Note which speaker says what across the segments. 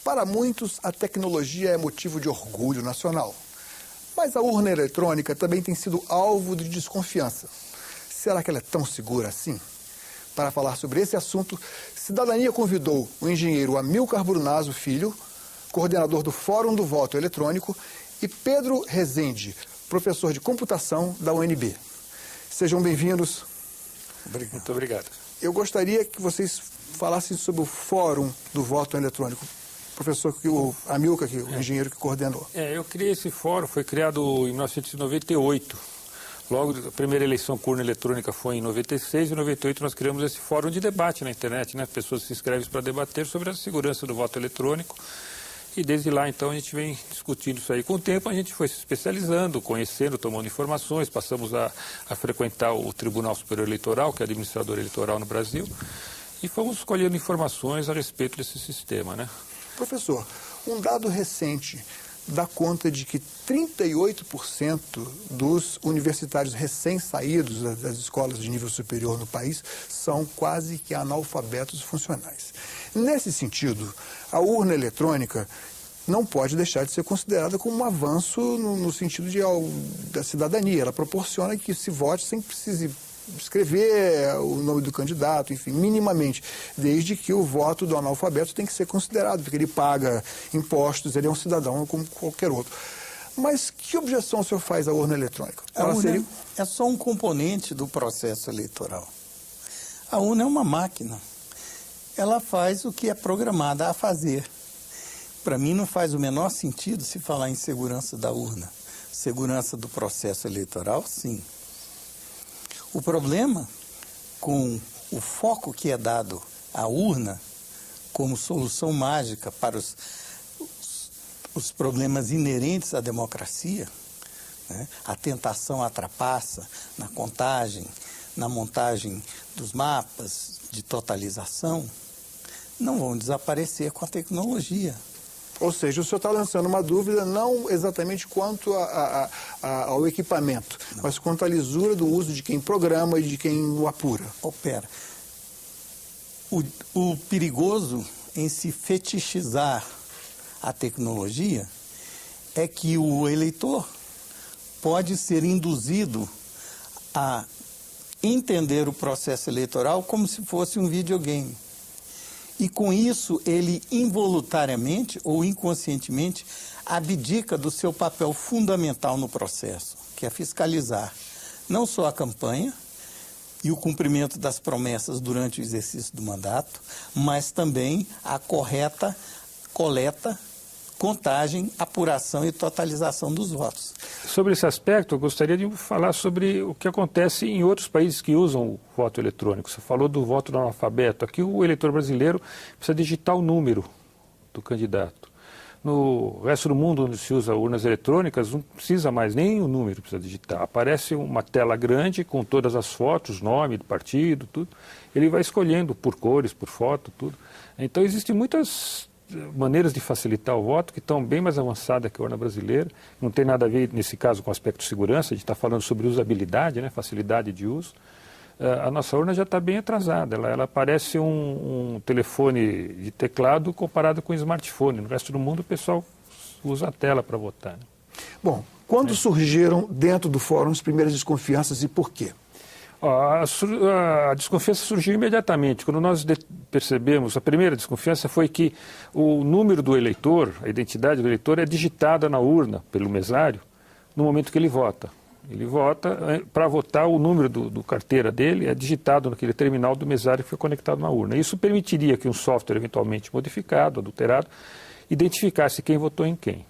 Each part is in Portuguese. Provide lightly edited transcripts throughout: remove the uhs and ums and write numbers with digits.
Speaker 1: Para muitos, a tecnologia é motivo de orgulho nacional. Mas a urna eletrônica também tem sido alvo de desconfiança. Será que ela é tão segura assim? Para falar sobre esse assunto, Cidadania convidou o engenheiro Amilcar Brunazzo Filho, coordenador do Fórum do Voto Eletrônico, e Pedro Rezende, professor de computação da UNB. Sejam bem-vindos.
Speaker 2: Muito obrigado.
Speaker 1: Eu gostaria que vocês falassem sobre o Fórum do Voto Eletrônico. Professor, o Amilcar, o engenheiro que coordenou.
Speaker 2: Eu criei esse fórum, foi criado em 1998. Logo, a primeira eleição com urna eletrônica foi em 96 e em 98 nós criamos esse fórum de debate na internet, né? Pessoas se inscrevem para debater sobre a segurança do voto eletrônico. E desde lá, então, a gente vem discutindo isso aí. Com o tempo, a gente foi se especializando, conhecendo, tomando informações, passamos a frequentar o Tribunal Superior Eleitoral, que é administrador eleitoral no Brasil, e fomos colhendo informações a respeito desse sistema, né?
Speaker 1: Professor, um dado recente dá conta de que 38% dos universitários recém-saídos das escolas de nível superior no país são quase que analfabetos funcionais. Nesse sentido, a urna eletrônica não pode deixar de ser considerada como um avanço no sentido da cidadania. Ela proporciona que se vote sem precisar escrever o nome do candidato, enfim, minimamente, desde que o voto do analfabeto tem que ser considerado, porque ele paga impostos, ele é um cidadão como qualquer outro. Mas que objeção o senhor faz à urna eletrônica?
Speaker 3: A urna é só um componente do processo eleitoral. A urna é uma máquina. Ela faz o que é programada a fazer. Para mim não faz o menor sentido se falar em segurança da urna. Segurança do processo eleitoral, sim. O problema com o foco que é dado à urna como solução mágica para os problemas inerentes à democracia, né? A tentação à trapaça na contagem, na montagem dos mapas de totalização, não vão desaparecer com a tecnologia.
Speaker 1: Ou seja, o senhor está lançando uma dúvida não exatamente quanto ao equipamento, não, mas quanto à lisura do uso de quem programa e de quem o apura.
Speaker 3: Opera. O perigoso em se fetichizar a tecnologia é que o eleitor pode ser induzido a entender o processo eleitoral como se fosse um videogame. E com isso, ele involuntariamente ou inconscientemente abdica do seu papel fundamental no processo, que é fiscalizar não só a campanha e o cumprimento das promessas durante o exercício do mandato, mas também a correta coleta, contagem, apuração e totalização dos votos.
Speaker 2: Sobre esse aspecto, eu gostaria de falar sobre o que acontece em outros países que usam o voto eletrônico. Você falou do voto do analfabeto. Aqui o eleitor brasileiro precisa digitar o número do candidato. No resto do mundo, onde se usa urnas eletrônicas, não precisa mais, nem o número precisa digitar. Aparece uma tela grande com todas as fotos, nome do partido, tudo. Ele vai escolhendo por cores, por foto, tudo. Então existem muitas maneiras de facilitar o voto que estão bem mais avançadas que a urna brasileira. Não tem nada a ver, nesse caso, com o aspecto de segurança. A gente está falando sobre usabilidade, né, facilidade de uso. A nossa urna já está bem atrasada. Ela parece um telefone de teclado comparado com um smartphone. No resto do mundo, o pessoal usa a tela para votar, né?
Speaker 1: Bom, quando surgiram dentro do fórum as primeiras desconfianças e por quê?
Speaker 2: A desconfiança surgiu imediatamente. Quando nós percebemos, a primeira desconfiança foi que o número do eleitor, a identidade do eleitor, é digitada na urna pelo mesário no momento que ele vota. Ele vota, para votar, o número do carteira dele é digitado naquele terminal do mesário que foi conectado na urna. Isso permitiria que um software eventualmente modificado, adulterado, identificasse quem votou em quem.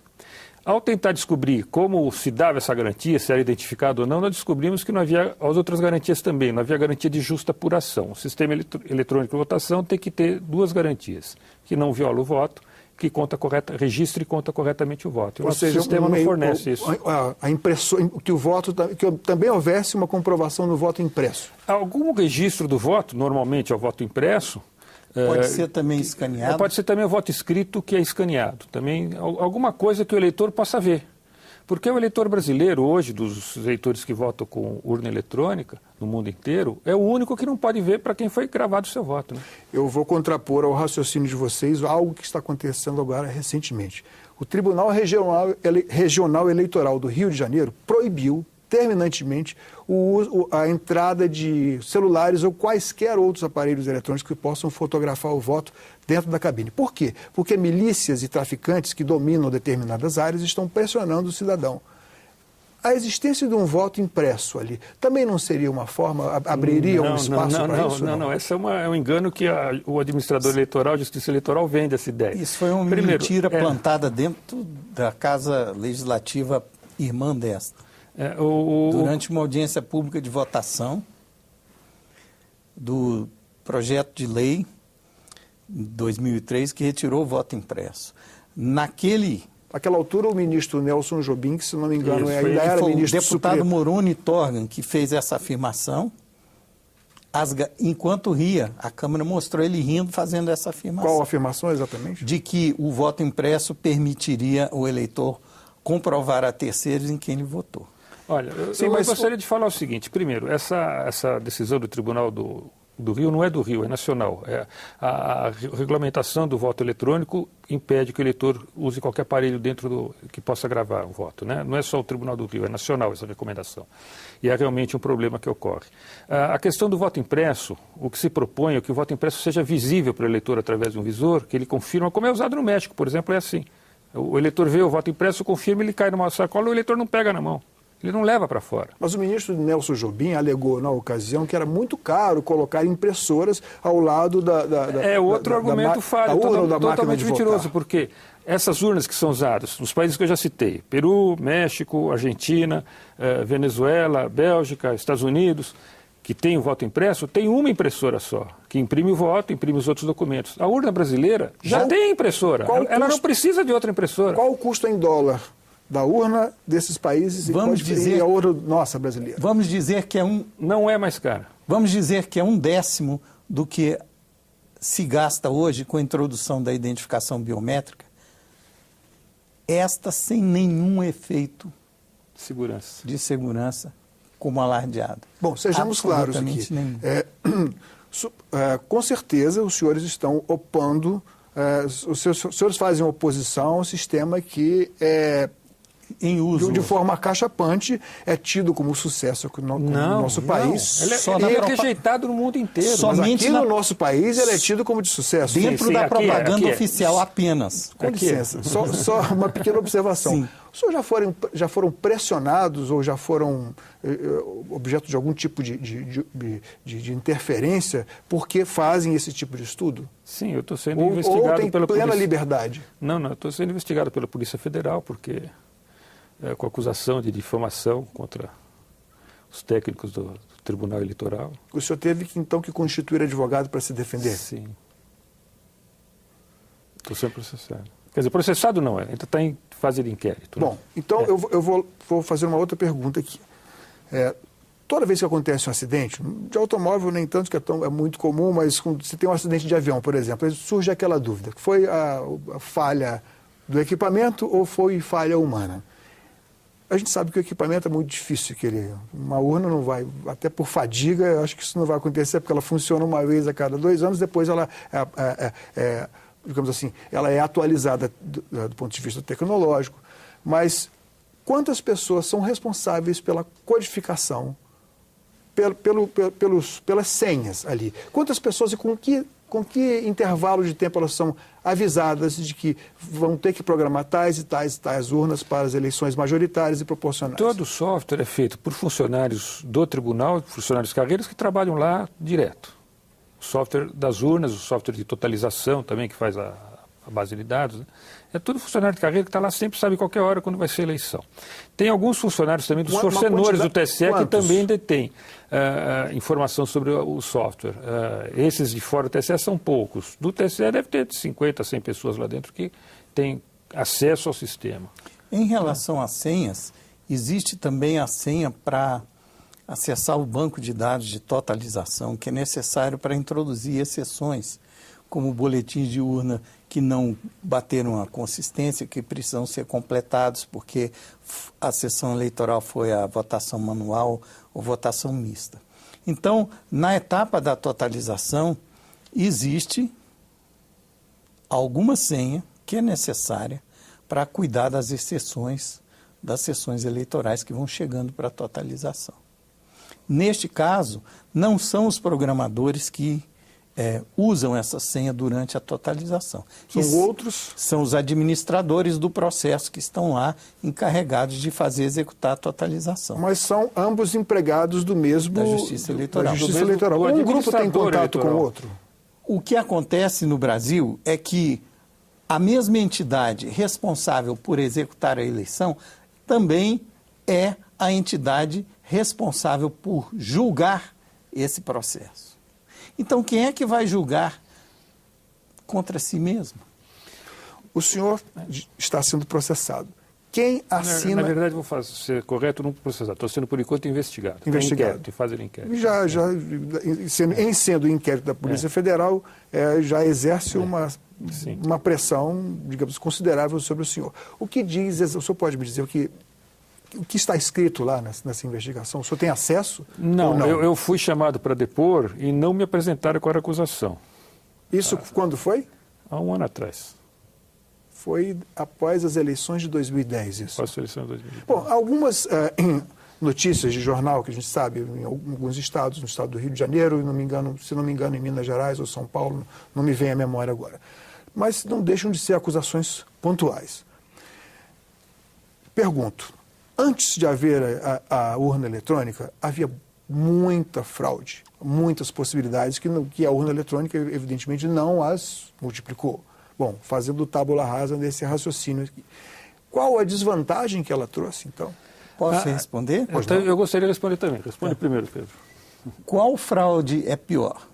Speaker 2: Ao tentar descobrir como se dava essa garantia, se era identificado ou não, nós descobrimos que não havia as outras garantias também, não havia garantia de justa apuração. O sistema eletrônico de votação tem que ter duas garantias, que não viola o voto, que registre e conta corretamente o voto.
Speaker 1: Ou seja,
Speaker 2: o sistema não fornece isso.
Speaker 1: Que também houvesse uma comprovação no voto impresso.
Speaker 2: Algum registro do voto, normalmente é o voto impresso.
Speaker 3: Pode ser também escaneado?
Speaker 2: Pode ser também o voto escrito que é escaneado. Também alguma coisa que o eleitor possa ver. Porque o eleitor brasileiro, hoje, dos eleitores que votam com urna eletrônica, no mundo inteiro, é o único que não pode ver para quem foi gravado o seu voto. Né?
Speaker 1: Eu vou contrapor ao raciocínio de vocês algo que está acontecendo agora recentemente. O Tribunal Regional Eleitoral do Rio de Janeiro proibiu terminantemente a entrada de celulares ou quaisquer outros aparelhos eletrônicos que possam fotografar o voto dentro da cabine. Por quê? Porque milícias e traficantes que dominam determinadas áreas estão pressionando o cidadão. A existência de um voto impresso ali também não seria uma forma, abriria um espaço para isso?
Speaker 2: Não. Esse é um engano que o administrador eleitoral, a Justiça Eleitoral, vende essa ideia.
Speaker 3: Isso foi uma mentira plantada dentro da Casa Legislativa irmã desta. Durante uma audiência pública de votação do projeto de lei 2003 que retirou o voto impresso.
Speaker 1: Naquela altura, o ministro Nelson Jobim, que se não me engano ainda era ministro
Speaker 3: o deputado
Speaker 1: Supremo.
Speaker 3: Moroni Torgan que fez essa afirmação. Enquanto ria, a Câmara mostrou ele rindo fazendo essa afirmação.
Speaker 1: Qual afirmação exatamente?
Speaker 3: De que o voto impresso permitiria o eleitor comprovar a terceiros em quem ele votou.
Speaker 2: Olha, eu gostaria de falar o seguinte. Primeiro, essa decisão do Tribunal do Rio não é do Rio, é nacional. A regulamentação do voto eletrônico impede que o eleitor use qualquer aparelho que possa gravar o voto. Né? Não é só o Tribunal do Rio, é nacional essa recomendação. E é realmente um problema que ocorre. A questão do voto impresso, o que se propõe é que o voto impresso seja visível para o eleitor através de um visor, que ele confirma, como é usado no México, por exemplo, é assim. O eleitor vê o voto impresso, confirma, ele cai numa sacola, o eleitor não pega na mão. Ele não leva para fora. Mas
Speaker 1: o ministro Nelson Jobim alegou na ocasião que era muito caro colocar impressoras ao lado
Speaker 2: outro argumento falho, totalmente mentiroso, porque essas urnas que são usadas nos países que eu já citei, Peru, México, Argentina, Venezuela, Bélgica, Estados Unidos, que tem o voto impresso, tem uma impressora só, que imprime o voto, imprime os outros documentos. A urna brasileira já tem impressora, ela não precisa de outra impressora.
Speaker 1: Qual o custo em dólar da urna desses países e a urna nossa brasileira?
Speaker 3: Vamos dizer que
Speaker 2: não é mais cara.
Speaker 3: Vamos dizer que é 1/10 do que se gasta hoje com a introdução da identificação biométrica, esta sem nenhum efeito de segurança como alardeado.
Speaker 1: Bom, sejamos claros aqui. Com certeza os senhores estão opondo, os senhores fazem oposição ao sistema que
Speaker 3: em uso.
Speaker 1: De forma cachapante, é tido como sucesso no nosso país.
Speaker 2: Ele é rejeitado no mundo inteiro.
Speaker 1: Somente no nosso país ele é tido como de sucesso.
Speaker 3: Dentro da propaganda oficial apenas.
Speaker 1: Com licença, só uma pequena observação. Sim. Os senhores já foram pressionados ou já foram objeto de algum tipo de interferência porque fazem esse tipo de estudo?
Speaker 2: Sim, eu estou sendo investigado pela polícia.
Speaker 1: Ou tem plena liberdade?
Speaker 2: Não, eu estou sendo investigado pela Polícia Federal porque... com acusação de difamação contra os técnicos do Tribunal Eleitoral.
Speaker 1: O senhor teve então que constituir advogado para se defender?
Speaker 2: Sim. Estou sendo processado. Quer dizer, processado não, ainda está em fase de inquérito.
Speaker 1: Bom, então eu vou fazer uma outra pergunta aqui. Toda vez que acontece um acidente, de automóvel nem tanto, que é muito comum, mas se tem um acidente de avião, por exemplo, surge aquela dúvida. Foi a falha do equipamento ou foi falha humana? A gente sabe que o equipamento é muito difícil, uma urna não vai, até por fadiga, eu acho que isso não vai acontecer, porque ela funciona uma vez a cada 2 anos, depois ela digamos assim, ela é atualizada do ponto de vista tecnológico. Mas quantas pessoas são responsáveis pela codificação, pelas senhas ali? Quantas pessoas e com que intervalo de tempo elas são avisadas de que vão ter que programar tais e tais urnas para as eleições majoritárias e proporcionais?
Speaker 2: Todo software é feito por funcionários do tribunal, funcionários carreiras que trabalham lá direto. O software das urnas, o software de totalização também, que faz a base de dados, né? É todo funcionário de carreira que está lá sempre, sabe qualquer hora quando vai ser eleição. Tem alguns funcionários também dos forcenores do TSE que também detêm informação sobre o software. Esses de fora do TSE são poucos. Do TSE deve ter de 50 a 100 pessoas lá dentro que têm acesso ao sistema.
Speaker 3: Em relação às senhas, existe também a senha para acessar o banco de dados de totalização, que é necessário para introduzir exceções, como boletins de urna que não bateram a consistência, que precisam ser completados, porque a sessão eleitoral foi a votação manual ou votação mista. Então, na etapa da totalização, existe alguma senha que é necessária para cuidar das exceções das sessões eleitorais que vão chegando para a totalização. Neste caso, não são os programadores que usam essa senha durante a totalização.
Speaker 1: São outros?
Speaker 3: São os administradores do processo que estão lá encarregados de executar a totalização.
Speaker 1: Mas são ambos empregados do mesmo...
Speaker 3: Da Justiça Eleitoral.
Speaker 1: Da Justiça Eleitoral. Um grupo tem contato com o outro?
Speaker 3: O que acontece no Brasil é que a mesma entidade responsável por executar a eleição também é a entidade responsável por julgar esse processo. Então, quem é que vai julgar contra si mesmo?
Speaker 1: O senhor está sendo processado. Quem assina...
Speaker 2: Na verdade, vou ser correto, não processado. Estou sendo, por enquanto, investigado.
Speaker 1: Investigado.
Speaker 2: Inquérito, fazer inquérito.
Speaker 1: Em sendo o inquérito da Polícia Federal, já exerce uma pressão, digamos, considerável sobre o senhor. O que diz... O senhor pode me dizer o que está escrito lá nessa investigação? O senhor tem acesso?
Speaker 2: Não, eu fui chamado para depor e não me apresentaram com a acusação.
Speaker 1: Isso quando foi?
Speaker 2: Há um ano atrás.
Speaker 1: Foi após as eleições de 2010, isso?
Speaker 2: Após as eleições de 2010.
Speaker 1: Bom, algumas notícias de jornal que a gente sabe, em alguns estados, no estado do Rio de Janeiro, se não me engano, em Minas Gerais ou São Paulo, não me vem à memória agora. Mas não deixam de ser acusações pontuais. Pergunto, antes de haver a urna eletrônica, havia muita fraude, muitas possibilidades que a urna eletrônica, evidentemente, não as multiplicou. Bom, fazendo tábula rasa nesse raciocínio aqui. Qual a desvantagem que ela trouxe, então?
Speaker 3: Posso responder?
Speaker 2: Então, eu gostaria de responder também. Responde primeiro, Pedro.
Speaker 3: Qual fraude é pior?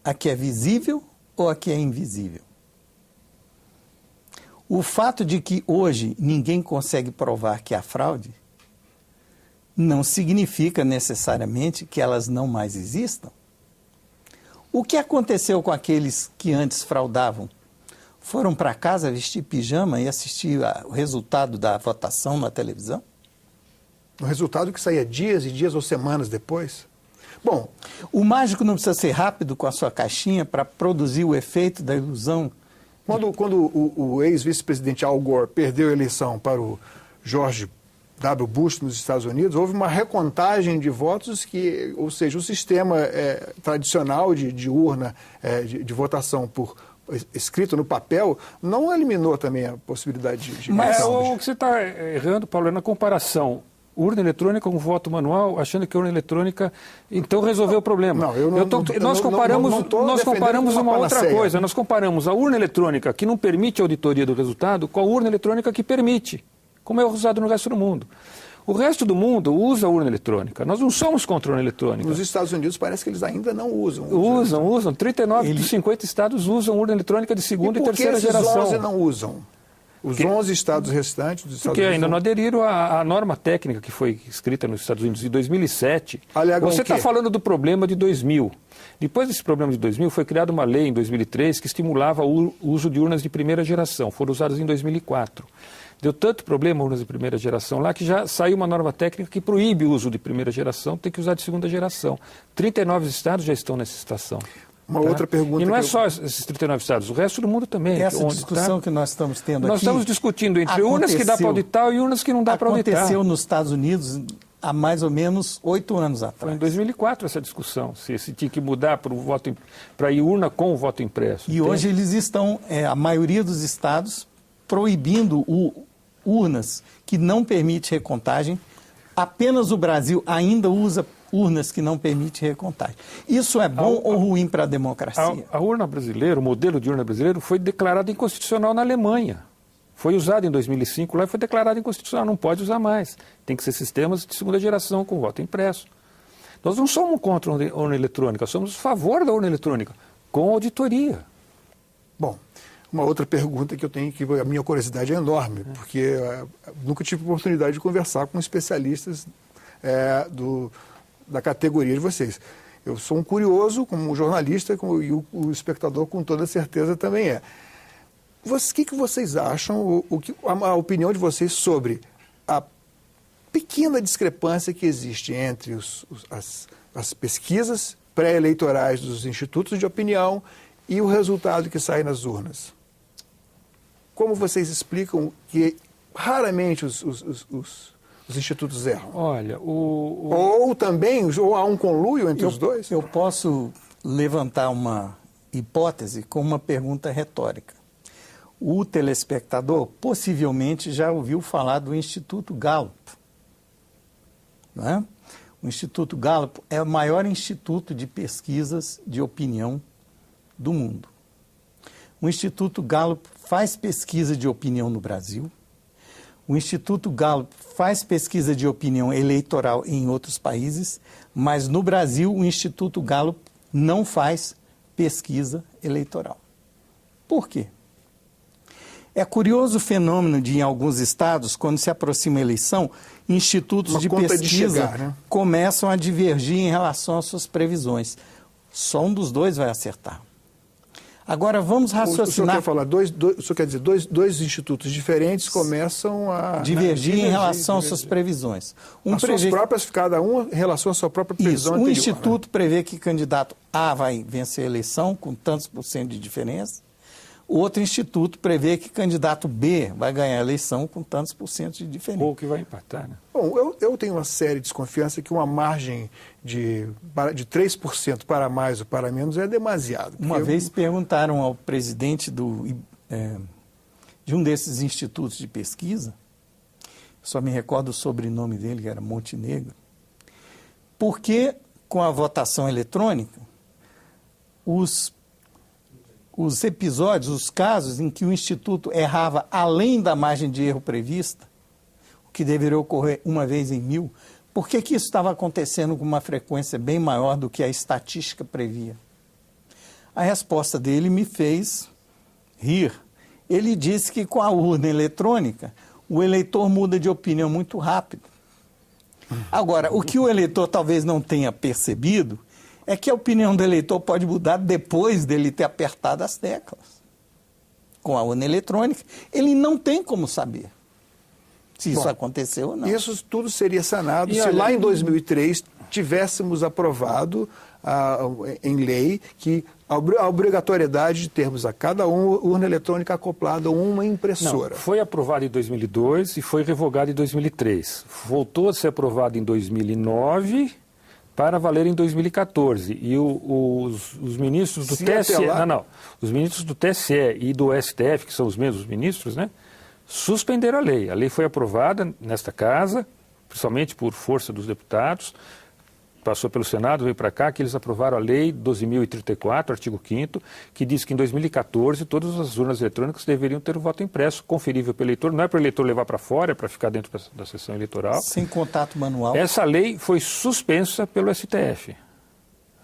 Speaker 3: A que é visível ou a que é invisível? O fato de que hoje ninguém consegue provar que há fraude não significa necessariamente que elas não mais existam. O que aconteceu com aqueles que antes fraudavam? Foram para casa vestir pijama e assistir o resultado da votação na televisão?
Speaker 1: O resultado que saía dias e dias ou semanas depois? Bom,
Speaker 3: o mágico não precisa ser rápido com a sua caixinha para produzir o efeito da ilusão.
Speaker 1: Quando o ex-vice-presidente Al Gore perdeu a eleição para o George W. Bush nos Estados Unidos, houve uma recontagem de votos ou seja, o sistema tradicional de urna, de votação escrito no papel, não eliminou também a possibilidade de...
Speaker 2: Mas o que você está errando, Paulo, é na comparação urna eletrônica com voto manual, achando que a urna eletrônica então resolveu o problema. Nós comparamos uma outra coisa. Nós comparamos a urna eletrônica que não permite a auditoria do resultado com a urna eletrônica que permite, como é usado no resto do mundo. O resto do mundo usa a urna eletrônica. Nós não somos contra a urna eletrônica.
Speaker 1: Nos Estados Unidos parece que eles ainda não usam.
Speaker 2: Usam. 39 dos 50 estados usam urna eletrônica de segunda e terceira geração.
Speaker 1: Por que esses 11 não usam? Os 11 estados restantes dos Estados Unidos...
Speaker 2: Porque ainda não aderiram à norma técnica que foi escrita nos Estados Unidos em 2007. Você está falando do problema de 2000. Depois desse problema de 2000, foi criada uma lei em 2003 que estimulava o uso de urnas de primeira geração. Foram usadas em 2004. Deu tanto problema urnas de primeira geração lá que já saiu uma norma técnica que proíbe o uso de primeira geração, tem que usar de segunda geração. 39 estados já estão nessa situação.
Speaker 1: Uma outra pergunta.
Speaker 2: E não é só esses 39 estados, o resto do mundo também.
Speaker 3: Essa discussão que nós estamos tendo aqui...
Speaker 2: Nós estamos discutindo entre urnas que dá para auditar e urnas que não dá para auditar.
Speaker 3: Aconteceu nos Estados Unidos há mais ou menos 8 anos atrás.
Speaker 2: Foi em 2004 essa discussão, se tinha que mudar para ir urna com o voto impresso.
Speaker 3: E hoje eles estão, a maioria dos estados, proibindo urnas que não permitem recontagem. Apenas o Brasil ainda usa urnas que não permitem recontagem. Isso é bom ou ruim para a democracia?
Speaker 2: A urna brasileira, o modelo de urna brasileiro, foi declarado inconstitucional na Alemanha. Foi usado em 2005 lá e foi declarado inconstitucional. Não pode usar mais. Tem que ser sistemas de segunda geração com voto impresso. Nós não somos contra a urna eletrônica, somos a favor da urna eletrônica, com auditoria.
Speaker 1: Bom, uma outra pergunta que eu tenho, que a minha curiosidade é enorme, porque nunca tive oportunidade de conversar com especialistas da categoria de vocês. Eu sou um curioso, como um jornalista, e o espectador com toda certeza também é. O que vocês acham, a opinião de vocês sobre a pequena discrepância que existe entre as pesquisas pré-eleitorais dos institutos de opinião e o resultado que sai nas urnas? Como vocês explicam que raramente os institutos erram?
Speaker 2: Olha,
Speaker 1: Ou também há um conluio entre os dois?
Speaker 3: Eu posso levantar uma hipótese com uma pergunta retórica. O telespectador possivelmente já ouviu falar do Instituto Gallup. Não é? O Instituto Gallup é o maior instituto de pesquisas de opinião do mundo. O Instituto Gallup faz pesquisa de opinião no Brasil. O Instituto Gallup faz pesquisa de opinião eleitoral em outros países, mas no Brasil o Instituto Gallup não faz pesquisa eleitoral. Por quê? É curioso o fenômeno de, em alguns estados, quando se aproxima a eleição, institutos de pesquisa começam a divergir em relação às suas previsões. Só um dos dois vai acertar. Agora, vamos raciocinar...
Speaker 1: O senhor quer falar, o senhor quer dizer, dois institutos diferentes começam a...
Speaker 3: divergir em relação às suas previsões.
Speaker 1: Suas próprias, cada um em relação à sua própria previsão anterior.
Speaker 3: Um instituto prevê que candidato A vai vencer a eleição com tantos por cento de diferença. O outro instituto prevê que candidato B vai ganhar a eleição com tantos por cento de diferença.
Speaker 2: Ou que vai empatar, né?
Speaker 1: Bom, eu tenho uma séria desconfiança que uma margem de 3% para mais ou para menos é demasiado.
Speaker 3: Uma vez perguntaram ao presidente de um desses institutos de pesquisa, só me recordo o sobrenome dele, que era Montenegro, por que com a votação eletrônica os episódios, os casos em que o Instituto errava além da margem de erro prevista, o que deveria ocorrer uma vez em 1000, por que isso estava acontecendo com uma frequência bem maior do que a estatística previa? A resposta dele me fez rir. Ele disse que com a urna eletrônica, o eleitor muda de opinião muito rápido. Agora, o que o eleitor talvez não tenha percebido é que a opinião do eleitor pode mudar depois dele ter apertado as teclas. Com a urna eletrônica, ele não tem como saber se isso aconteceu ou não.
Speaker 1: Isso tudo seria sanado se lá em 2003 tivéssemos aprovado em lei que a obrigatoriedade de termos a cada urna eletrônica acoplada a uma impressora.
Speaker 2: Não, foi aprovado em 2002 e foi revogado em 2003. Voltou a ser aprovado em 2009... para valer em 2014. E os ministros do TSE... Os ministros do TSE e do STF, que são os mesmos ministros, né, suspenderam a lei. A lei foi aprovada nesta casa, principalmente por força dos deputados, passou pelo Senado, veio para cá, que eles aprovaram a lei 12.034, artigo 5º, que diz que em 2014 todas as urnas eletrônicas deveriam ter o voto impresso, conferível pelo eleitor. Não é para o eleitor levar para fora, é para ficar dentro da sessão eleitoral.
Speaker 3: Sem contato manual.
Speaker 2: Essa lei foi suspensa pelo STF,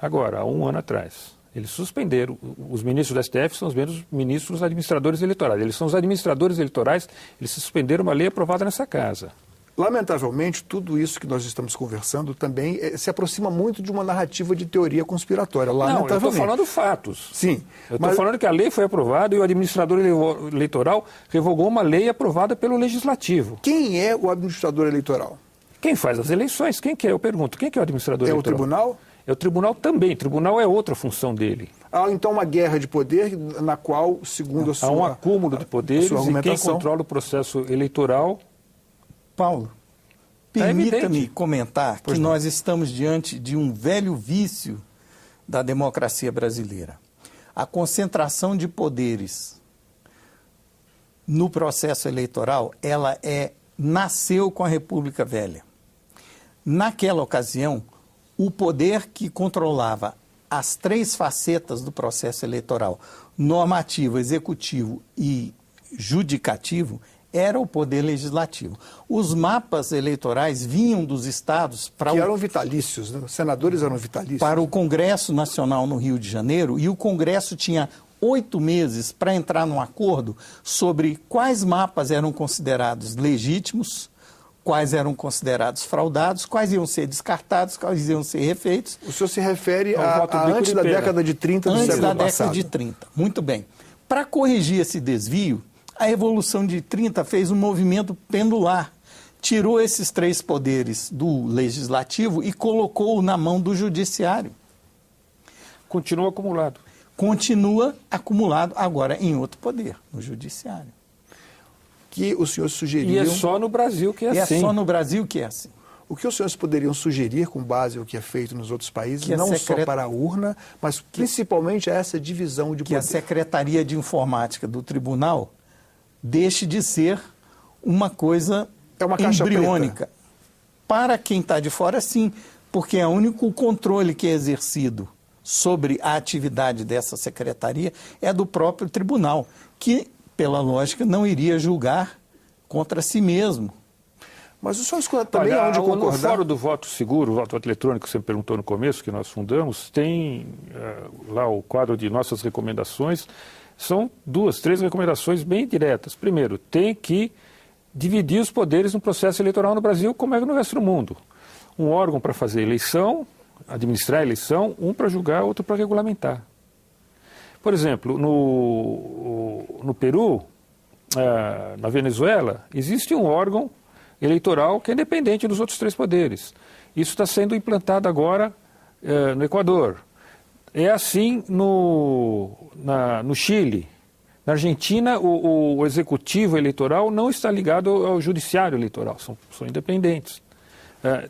Speaker 2: agora, há um ano atrás. Eles suspenderam. Os ministros do STF são os mesmos ministros administradores eleitorais. Eles são os administradores eleitorais, eles suspenderam uma lei aprovada nessa casa.
Speaker 1: Lamentavelmente, tudo isso que nós estamos conversando também se aproxima muito de uma narrativa de teoria conspiratória.
Speaker 2: Não, eu estou falando fatos.
Speaker 1: Sim.
Speaker 2: Eu estou falando que a lei foi aprovada e o administrador eleitoral revogou uma lei aprovada pelo Legislativo.
Speaker 1: Quem é o administrador eleitoral?
Speaker 2: Quem faz as eleições? Quem que é? Eu pergunto, quem que é o administrador eleitoral?
Speaker 1: É o tribunal?
Speaker 2: É o tribunal também. O tribunal é outra função dele.
Speaker 1: Há então uma guerra de poder na qual, segundo a sua...
Speaker 2: Há um acúmulo de poderes e quem controla o processo eleitoral...
Speaker 3: Paulo, permita-me comentar que nós estamos diante de um velho vício da democracia brasileira. A concentração de poderes no processo eleitoral, ela nasceu com a República Velha. Naquela ocasião, o poder que controlava as três facetas do processo eleitoral, normativo, executivo e judicativo, era o poder legislativo. Os mapas eleitorais vinham dos estados para...
Speaker 1: Que eram vitalícios, né? Os senadores eram vitalícios.
Speaker 3: Para o Congresso Nacional no Rio de Janeiro, e o Congresso tinha 8 meses para entrar num acordo sobre quais mapas eram considerados legítimos, quais eram considerados fraudados, quais iam ser descartados, quais iam ser refeitos.
Speaker 1: O senhor se refere
Speaker 2: Ao voto
Speaker 1: a antes da década de 30 do
Speaker 3: Antes
Speaker 1: século
Speaker 3: da
Speaker 1: passado.
Speaker 3: década de 30. Muito bem. Para corrigir esse desvio, a Revolução de 30 fez um movimento pendular. Tirou esses 3 poderes do legislativo e colocou na mão do judiciário.
Speaker 2: Continua acumulado.
Speaker 3: Continua acumulado agora em outro poder, no judiciário.
Speaker 1: Que os senhores
Speaker 2: E
Speaker 1: sugeriam...
Speaker 2: é só no Brasil que é assim.
Speaker 3: É só no Brasil que é assim.
Speaker 1: O que os senhores poderiam sugerir com base no que é feito nos outros países,
Speaker 3: Que a
Speaker 1: não só para a urna, mas principalmente a essa divisão de
Speaker 3: Que a
Speaker 1: poder?
Speaker 3: Secretaria de Informática do Tribunal deixe de ser uma coisa
Speaker 1: uma caixa
Speaker 3: embriônica. Para quem está de fora, sim, porque é o único controle que é exercido sobre a atividade dessa secretaria é do próprio tribunal, que, pela lógica, não iria julgar contra si mesmo.
Speaker 1: Mas o senhor também é onde
Speaker 2: no
Speaker 1: concordar...
Speaker 2: Fórum do Voto Seguro, o voto eletrônico que você perguntou no começo, que nós fundamos, tem lá o quadro de nossas recomendações. São 2, 3 recomendações bem diretas. Primeiro, tem que dividir os poderes no processo eleitoral no Brasil, como é no resto do mundo. Um órgão para fazer eleição, administrar a eleição, um para julgar, outro para regulamentar. Por exemplo, no Peru, na Venezuela, existe um órgão eleitoral que é independente dos outros 3 poderes. Isso está sendo implantado agora no Equador. É assim no Chile. Na Argentina, o executivo eleitoral não está ligado ao judiciário eleitoral, são independentes.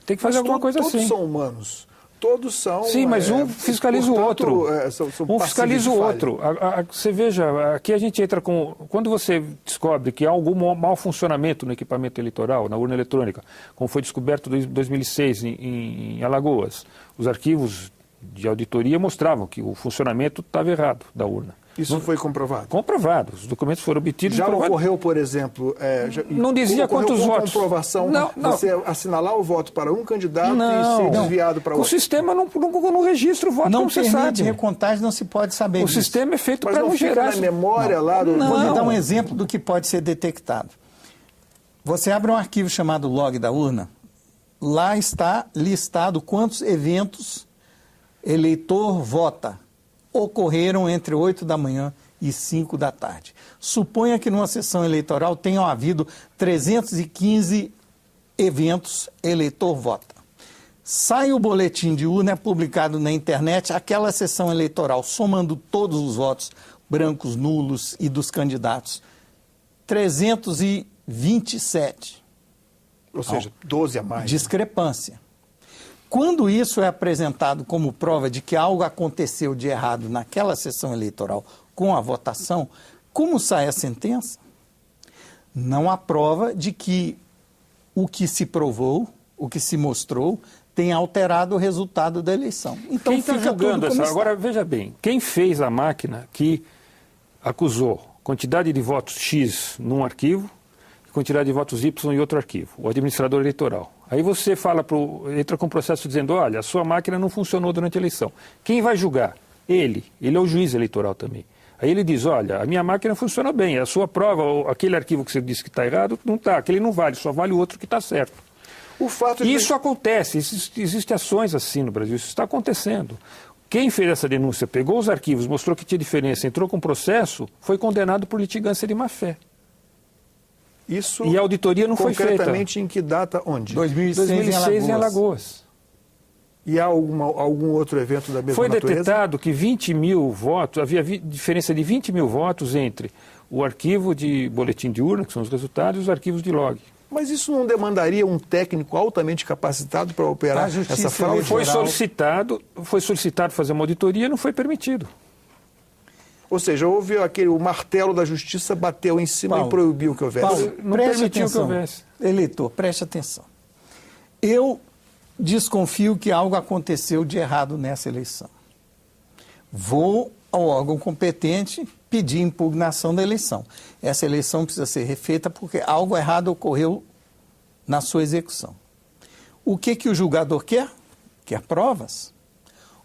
Speaker 2: Tem que fazer alguma coisa assim.
Speaker 1: Todos são humanos. Todos são...
Speaker 2: Sim, mas um fiscaliza o outro.
Speaker 1: São
Speaker 2: Um fiscaliza o outro. Você veja, aqui a gente entra com... Quando você descobre que há algum mau funcionamento no equipamento eleitoral, na urna eletrônica, como foi descoberto em 2006 em Alagoas, os arquivos de auditoria mostravam que o funcionamento estava errado da urna.
Speaker 1: Isso foi comprovado?
Speaker 2: Comprovado. Os documentos foram obtidos.
Speaker 1: Já ocorreu, por exemplo...
Speaker 2: não dizia quantos votos.
Speaker 1: Comprovação,
Speaker 2: não.
Speaker 1: Você assinalar o voto para um candidato e ser desviado para outro.
Speaker 2: O sistema não registra o voto,
Speaker 3: não
Speaker 2: como você sabe.
Speaker 3: Não permite recontagem, não se pode saber
Speaker 2: O
Speaker 3: disso.
Speaker 2: sistema é feito para
Speaker 1: não
Speaker 2: gerar...
Speaker 1: na memória lá do...
Speaker 3: Vou lhe dar um exemplo do que pode ser detectado. Você abre um arquivo chamado log da urna, lá está listado quantos eventos eleitor vota ocorreram entre 8 da manhã e 5 da tarde. Suponha que numa sessão eleitoral tenham havido 315 eventos eleitor vota. Sai o boletim de urna, é publicado na internet, aquela sessão eleitoral, somando todos os votos brancos, nulos e dos candidatos, 327.
Speaker 1: Ou seja, 12 a mais.
Speaker 3: Discrepância. Quando isso é apresentado como prova de que algo aconteceu de errado naquela sessão eleitoral com a votação, como sai a sentença? Não há prova de que o que se provou, o que se mostrou, tenha alterado o resultado da eleição. Então,
Speaker 2: quem está julgando essa? Agora, veja bem, quem fez a máquina que acusou quantidade de votos X num arquivo e quantidade de votos Y em outro arquivo? O administrador eleitoral. Aí você entra com um processo dizendo, olha, a sua máquina não funcionou durante a eleição. Quem vai julgar? Ele é o juiz eleitoral também. Aí ele diz, olha, a minha máquina funciona bem, a sua prova, aquele arquivo que você disse que está errado, não está, aquele não vale, só vale o outro que está certo. Isso acontece, existem ações assim no Brasil, isso está acontecendo. Quem fez essa denúncia, pegou os arquivos, mostrou que tinha diferença, entrou com processo, foi condenado por litigância de má-fé.
Speaker 1: Isso
Speaker 2: e a auditoria não foi feita.
Speaker 1: Concretamente em que data, onde?
Speaker 3: 2006
Speaker 2: em Alagoas.
Speaker 1: E há algum outro evento da mesma natureza?
Speaker 2: Foi detectado que 20 mil votos, havia diferença de 20 mil votos entre o arquivo de boletim de urna, que são os resultados, e os arquivos de log.
Speaker 1: Mas isso não demandaria um técnico altamente capacitado para operar essa fraude?
Speaker 2: Foi solicitado fazer uma auditoria e não foi permitido.
Speaker 1: Ou seja, houve o martelo da justiça bateu em cima e proibiu que houvesse.
Speaker 3: Paulo,
Speaker 2: não permitiu que houvesse.
Speaker 3: Eleitor, preste atenção. Eu desconfio que algo aconteceu de errado nessa eleição. Vou ao órgão competente pedir impugnação da eleição. Essa eleição precisa ser refeita porque algo errado ocorreu na sua execução. O que o julgador quer? Quer provas.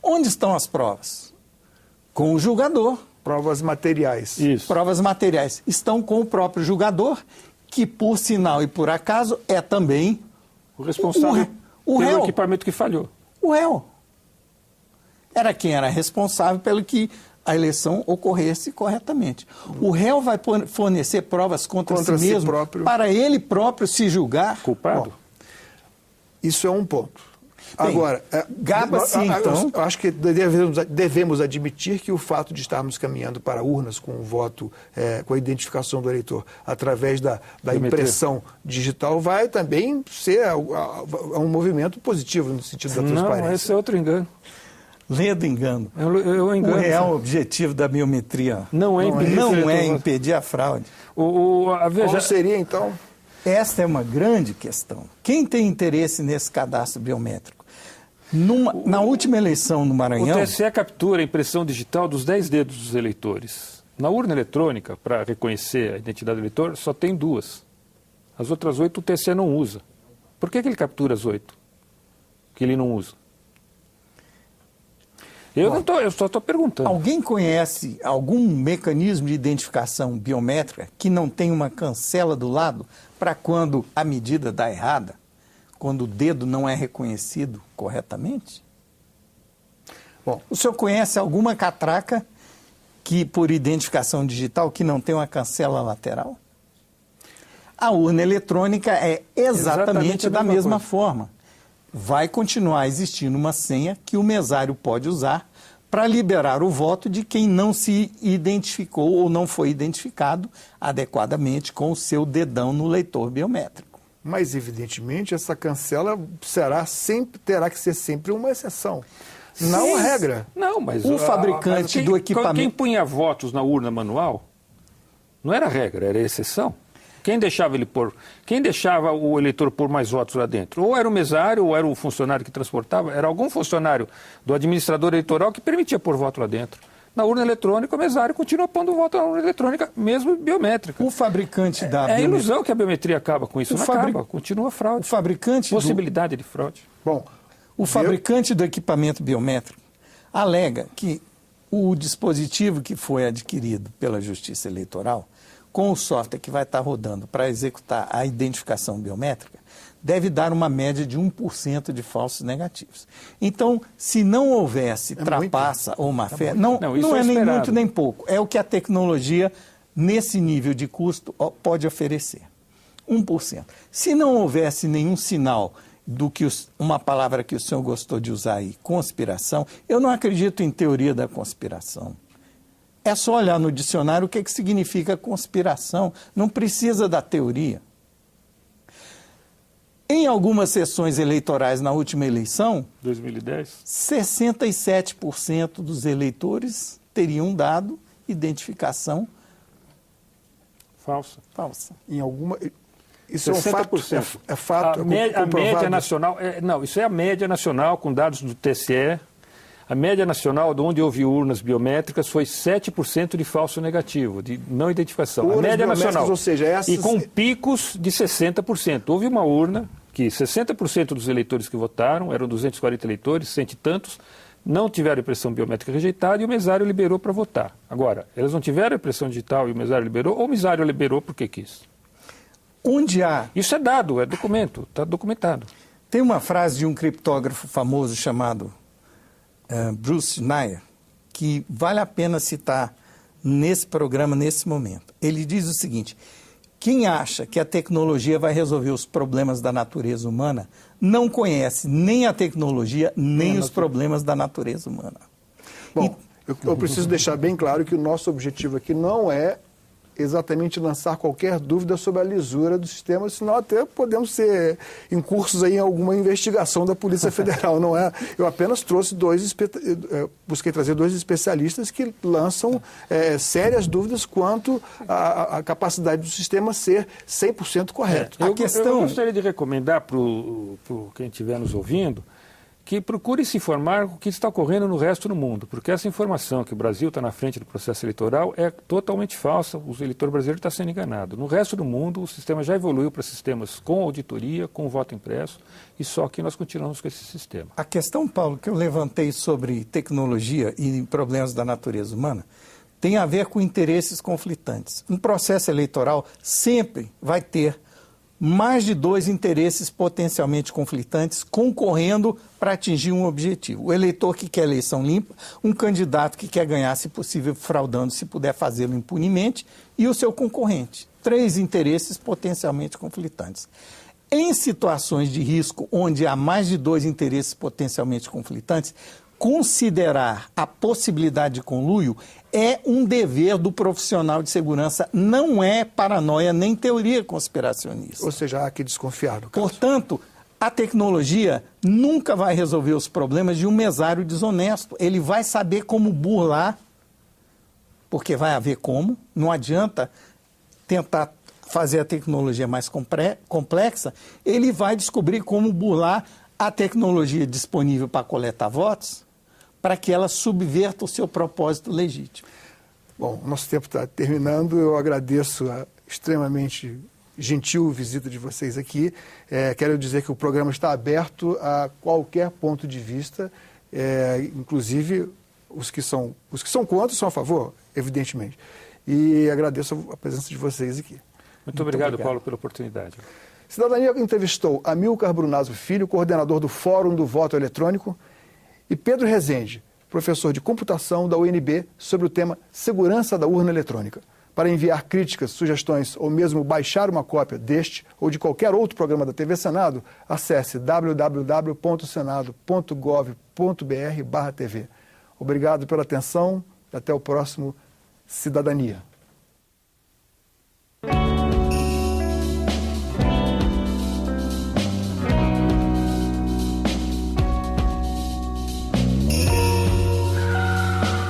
Speaker 3: Onde estão as provas? Com o julgador.
Speaker 1: Provas materiais.
Speaker 3: Isso. Provas materiais. Estão com o próprio julgador que, por sinal e por acaso, é também
Speaker 2: o responsável
Speaker 3: o
Speaker 2: pelo
Speaker 3: réu.
Speaker 2: equipamento que falhou.
Speaker 3: O réu. Era quem era responsável pelo que a eleição ocorresse corretamente. O réu vai fornecer provas contra si mesmo
Speaker 1: próprio,
Speaker 3: para ele próprio se julgar
Speaker 2: culpado.
Speaker 1: Bom, isso é um ponto.
Speaker 3: Bem,
Speaker 1: Agora,
Speaker 3: gaba-se então.
Speaker 1: Eu acho que devemos admitir que o fato de estarmos caminhando para urnas com o voto, com a identificação do eleitor através da impressão digital vai também ser um movimento positivo no sentido da transparência.
Speaker 2: Não, esse é outro engano.
Speaker 3: Ledo engano.
Speaker 2: Eu engano.
Speaker 3: O real objetivo da biometria
Speaker 2: não é
Speaker 3: impedir a fraude.
Speaker 1: Qual seria, então?
Speaker 3: Esta é uma grande questão. Quem tem interesse nesse cadastro biométrico? Na última eleição no Maranhão...
Speaker 2: O TSE captura a impressão digital dos 10 dedos dos eleitores. Na urna eletrônica, para reconhecer a identidade do eleitor, só tem 2. As outras 8 o TSE não usa. Por que ele captura as 8 que ele não usa? Eu só estou perguntando.
Speaker 3: Alguém conhece algum mecanismo de identificação biométrica que não tem uma cancela do lado para quando a medida dá errada? Quando o dedo não é reconhecido corretamente? Bom, o senhor conhece alguma catraca que, por identificação digital, que não tem uma cancela lateral? A urna eletrônica é exatamente da mesma forma. Vai continuar existindo uma senha que o mesário pode usar para liberar o voto de quem não se identificou ou não foi identificado adequadamente com o seu dedão no leitor biométrico.
Speaker 1: Mas, evidentemente, essa cancela terá que ser sempre uma exceção, não a regra.
Speaker 2: Não, mas
Speaker 3: o fabricante do equipamento...
Speaker 2: Quem punha votos na urna manual não era regra, era exceção. Quem deixava o eleitor pôr mais votos lá dentro? Ou era o mesário, ou era o funcionário que transportava, era algum funcionário do administrador eleitoral que permitia pôr voto lá dentro. Na urna eletrônica, o mesário continua pondo voto na urna eletrônica, mesmo biométrica.
Speaker 3: O fabricante da
Speaker 2: biometria... É ilusão que a biometria acaba com isso, não acaba, continua a fraude.
Speaker 3: O fabricante
Speaker 2: possibilidade de fraude.
Speaker 1: Bom,
Speaker 3: o fabricante do equipamento biométrico alega que o dispositivo que foi adquirido pela Justiça Eleitoral, com o software que vai estar rodando para executar a identificação biométrica, deve dar uma média de 1% de falsos negativos. Então, se não houvesse trapaça ou má-fé, não é nem muito nem pouco. É o que a tecnologia, nesse nível de custo, pode oferecer. 1%. Se não houvesse nenhum sinal do que uma palavra que o senhor gostou de usar aí, conspiração, eu não acredito em teoria da conspiração. É só olhar no dicionário o que significa conspiração. Não precisa da teoria. Em algumas sessões eleitorais na última eleição,
Speaker 2: 2010,
Speaker 3: 67% dos eleitores teriam dado identificação falsa.
Speaker 1: Em alguma... Isso
Speaker 2: 60%.
Speaker 1: É fato.
Speaker 2: A média nacional... isso é a média nacional com dados do TSE. A média nacional, de onde houve urnas biométricas, foi 7% de falso negativo, de não identificação.
Speaker 1: Urnas
Speaker 2: a média nacional.
Speaker 1: Ou seja, essas...
Speaker 2: E com picos de 60%. Houve uma urna que 60% dos eleitores que votaram, eram 240 eleitores, cento e tantos, não tiveram impressão biométrica rejeitada e o mesário liberou para votar. Agora, elas não tiveram impressão digital e o mesário liberou, ou o mesário liberou porque quis?
Speaker 3: Onde há...
Speaker 2: Isso é dado, é documento, está documentado.
Speaker 3: Tem uma frase de um criptógrafo famoso chamado Bruce Schneier, que vale a pena citar nesse programa, nesse momento. Ele diz o seguinte: quem acha que a tecnologia vai resolver os problemas da natureza humana não conhece nem a tecnologia, nem os problemas da natureza humana.
Speaker 1: Bom, eu preciso deixar bem claro que o nosso objetivo aqui não é exatamente lançar qualquer dúvida sobre a lisura do sistema, senão até podemos ser incursos aí em alguma investigação da Polícia Federal, não é? Eu apenas trouxe busquei trazer 2 especialistas que lançam sérias dúvidas quanto à capacidade do sistema ser 100% correto.
Speaker 2: Eu gostaria de recomendar para quem estiver nos ouvindo que procure se informar o que está ocorrendo no resto do mundo, porque essa informação que o Brasil está na frente do processo eleitoral é totalmente falsa, o eleitor brasileiro está sendo enganado. No resto do mundo, o sistema já evoluiu para sistemas com auditoria, com voto impresso, e só que nós continuamos com esse sistema.
Speaker 3: A questão, Paulo, que eu levantei sobre tecnologia e problemas da natureza humana, tem a ver com interesses conflitantes. Um processo eleitoral sempre vai ter mais de 2 interesses potencialmente conflitantes concorrendo para atingir um objetivo. O eleitor que quer eleição limpa, um candidato que quer ganhar, se possível, fraudando, se puder fazê-lo impunemente, e o seu concorrente. 3 interesses potencialmente conflitantes. Em situações de risco onde há mais de 2 interesses potencialmente conflitantes, considerar a possibilidade de conluio é um dever do profissional de segurança, não é paranoia nem teoria conspiracionista.
Speaker 1: Ou seja, há que desconfiar do caso.
Speaker 3: Portanto, a tecnologia nunca vai resolver os problemas de um mesário desonesto. Ele vai saber como burlar, porque vai haver como, não adianta tentar fazer a tecnologia mais complexa, ele vai descobrir como burlar a tecnologia disponível para coletar votos, para que ela subverta o seu propósito legítimo.
Speaker 1: Bom, nosso tempo está terminando. Eu agradeço a extremamente gentil visita de vocês aqui. Quero dizer que o programa está aberto a qualquer ponto de vista, inclusive os que são contra são a favor, evidentemente. E agradeço a presença de vocês aqui.
Speaker 2: Muito obrigado, Paulo, pela oportunidade.
Speaker 1: Cidadania entrevistou Amilcar Brunazzo Filho, coordenador do Fórum do Voto Eletrônico, e Pedro Rezende, professor de computação da UNB, sobre o tema Segurança da Urna Eletrônica. Para enviar críticas, sugestões ou mesmo baixar uma cópia deste ou de qualquer outro programa da TV Senado, acesse www.senado.gov.br/TV. Obrigado pela atenção e até o próximo Cidadania.